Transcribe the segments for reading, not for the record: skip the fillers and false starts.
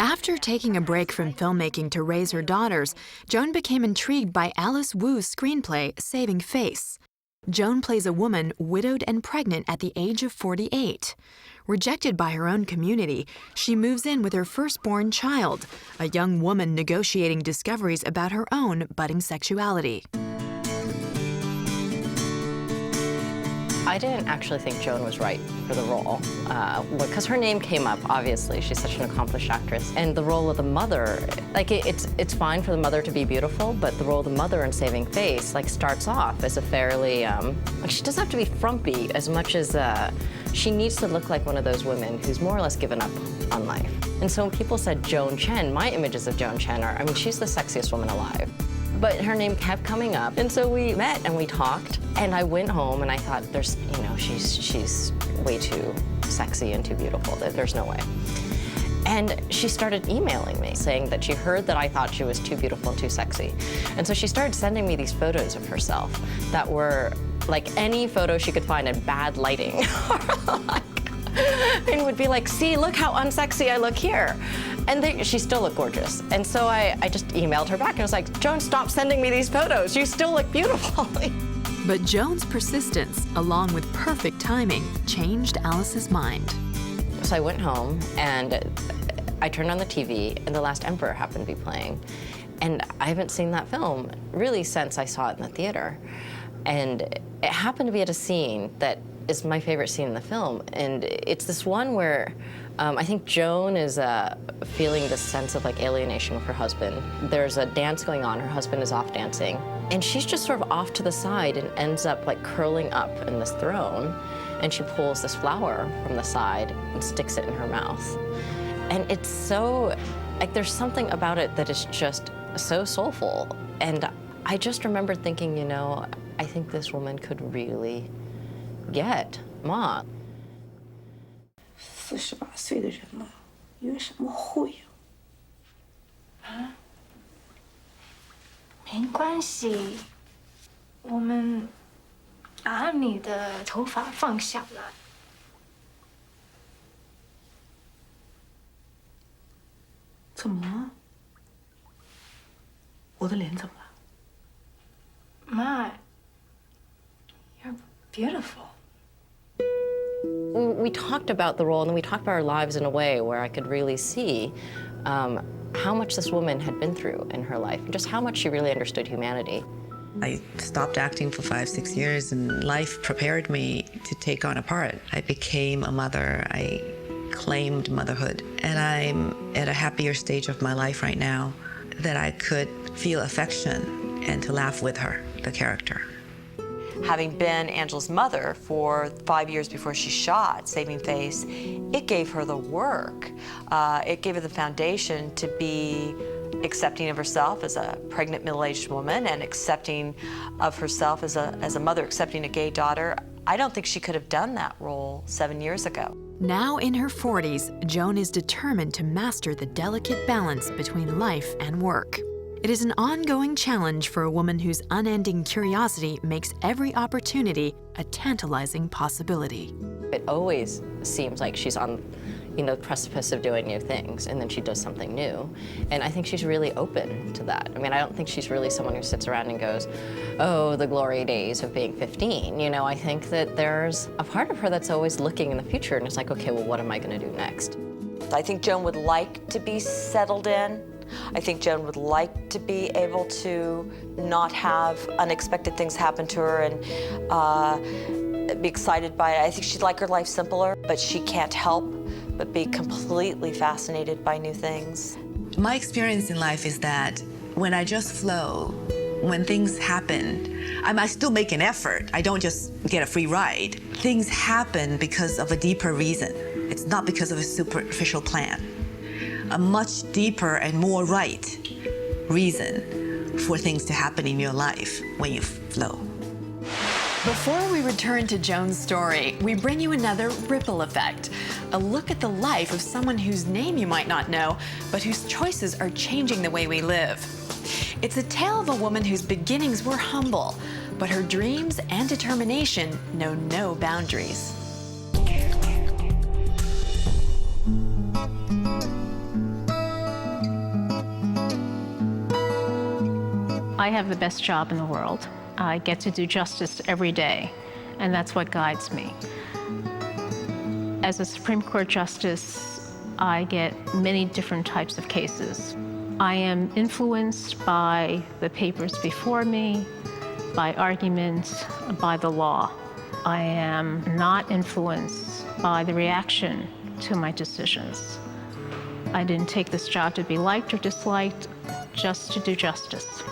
After taking a break from filmmaking to raise her daughters, Joan became intrigued by Alice Wu's screenplay, Saving Face. Joan plays a woman widowed and pregnant at the age of 48. Rejected by her own community, she moves in with her firstborn child, a young woman negotiating discoveries about her own budding sexuality. I didn't actually think Joan was right for the role, because her name came up, obviously. She's such an accomplished actress. And the role of the mother, like, it's fine for the mother to be beautiful, but the role of the mother in Saving Face, like, starts off as a fairly, like, she doesn't have to be frumpy as much as she needs to look like one of those women who's more or less given up on life. And so when people said Joan Chen, my images of Joan Chen are, I mean, she's the sexiest woman alive. But her name kept coming up, and so we met and we talked, and I went home and I thought, there's, you know, she's way too sexy and too beautiful. There's no way. And she started emailing me, saying that she heard that I thought she was too beautiful and too sexy. And so she started sending me these photos of herself that were like any photo she could find in bad lighting. And would be like, see, look how unsexy I look here. And she still looked gorgeous. And so I just emailed her back and was like, Joan, stop sending me these photos. You still look beautiful. But Joan's persistence, along with perfect timing, changed Alice's mind. So I went home and I turned on the TV and The Last Emperor happened to be playing. And I haven't seen that film really since I saw it in the theater. And it happened to be at a scene that is my favorite scene in the film. And it's this one where I think Joan is feeling this sense of like alienation with her husband. There's a dance going on, her husband is off dancing, and she's just sort of off to the side and ends up like curling up in this throne, and she pulls this flower from the side and sticks it in her mouth. And it's so, like, there's something about it that is just so soulful. And I just remember thinking, you know, I think this woman could really get Ma. 48岁的人了，约什么会啊？没关系，我们把你的头发放下来。怎么了？我的脸怎么了？ Ma, you're beautiful. We talked about the role, and then we talked about our lives in a way where I could really see how much this woman had been through in her life, and just how much she really understood humanity. I stopped acting for 5-6 years, and life prepared me to take on a part. I became a mother. I claimed motherhood, and I'm at a happier stage of my life right now that I could feel affection and to laugh with her, the character. Having been Angela's mother for 5 years before she shot Saving Face, it gave her the work. It gave her the foundation to be accepting of herself as a pregnant middle-aged woman and accepting of herself as a mother, accepting a gay daughter. I don't think she could have done that role 7 years ago. Now in her 40s, Joan is determined to master the delicate balance between life and work. It is an ongoing challenge for a woman whose unending curiosity makes every opportunity a tantalizing possibility. It always seems like she's on, you know, the precipice of doing new things, and then she does something new. And I think she's really open to that. I mean, I don't think she's really someone who sits around and goes, oh, the glory days of being 15. You know, I think that there's a part of her that's always looking in the future, and it's like, okay, well, what am I gonna do next? I think Joan would like to be settled in. I think Joan would like to be able to not have unexpected things happen to her and be excited by it. I think she'd like her life simpler, but she can't help but be completely fascinated by new things. My experience in life is that when I just flow, when things happen, I still make an effort. I don't just get a free ride. Things happen because of a deeper reason. It's not because of a superficial plan. A much deeper and more right reason for things to happen in your life when you flow. Before we return to Joan's story, we bring you another ripple effect, a look at the life of someone whose name you might not know, but whose choices are changing the way we live. It's a tale of a woman whose beginnings were humble, but her dreams and determination know no boundaries. I have the best job in the world. I get to do justice every day, and that's what guides me. As a Supreme Court justice, I get many different types of cases. I am influenced by the papers before me, by argument, by the law. I am not influenced by the reaction to my decisions. I didn't take this job to be liked or disliked, just to do justice.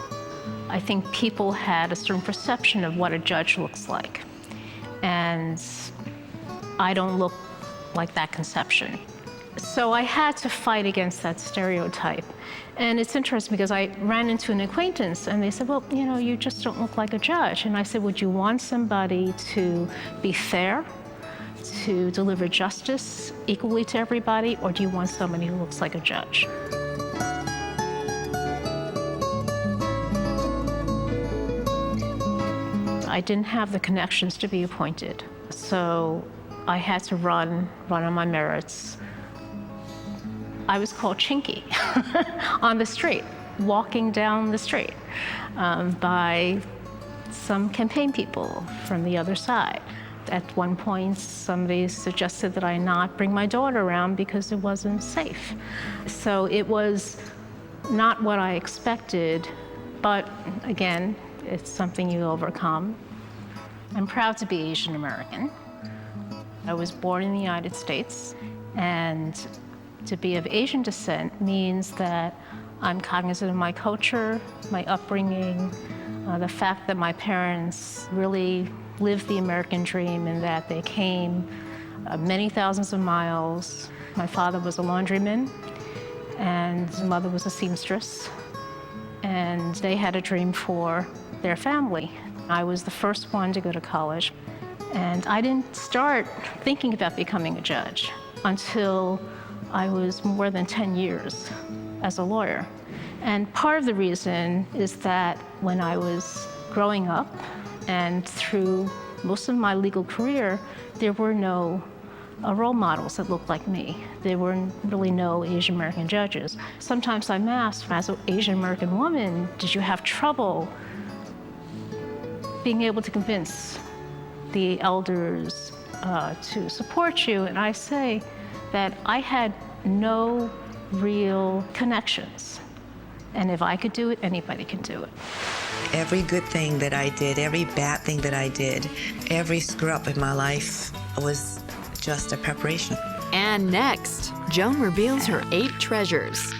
I think people had a certain perception of what a judge looks like, and I don't look like that conception. So I had to fight against that stereotype. And it's interesting because I ran into an acquaintance and they said, well, you know, you just don't look like a judge. And I said, would you want somebody to be fair, to deliver justice equally to everybody, or do you want somebody who looks like a judge? I didn't have the connections to be appointed, so I had to run on my merits. I was called Chinky on the street, walking down the street by some campaign people from the other side. At one point, somebody suggested that I not bring my daughter around because it wasn't safe. So it was not what I expected, but again, it's something you overcome. I'm proud to be Asian American. I was born in the United States, and to be of Asian descent means that I'm cognizant of my culture, my upbringing, the fact that my parents really lived the American dream and that they came many thousands of miles. My father was a laundryman and my mother was a seamstress, and they had a dream for their family. I was the first one to go to college, and I didn't start thinking about becoming a judge until I was more than 10 years as a lawyer. And part of the reason is that when I was growing up and through most of my legal career, there were no role models that looked like me. There were really no Asian American judges. Sometimes I'm asked, as an Asian American woman, did you have trouble being able to convince the elders to support you? And I say that I had no real connections. And if I could do it, anybody can do it. Every good thing that I did, every bad thing that I did, every screw up in my life was just a preparation. And next, Joan reveals her 8 treasures.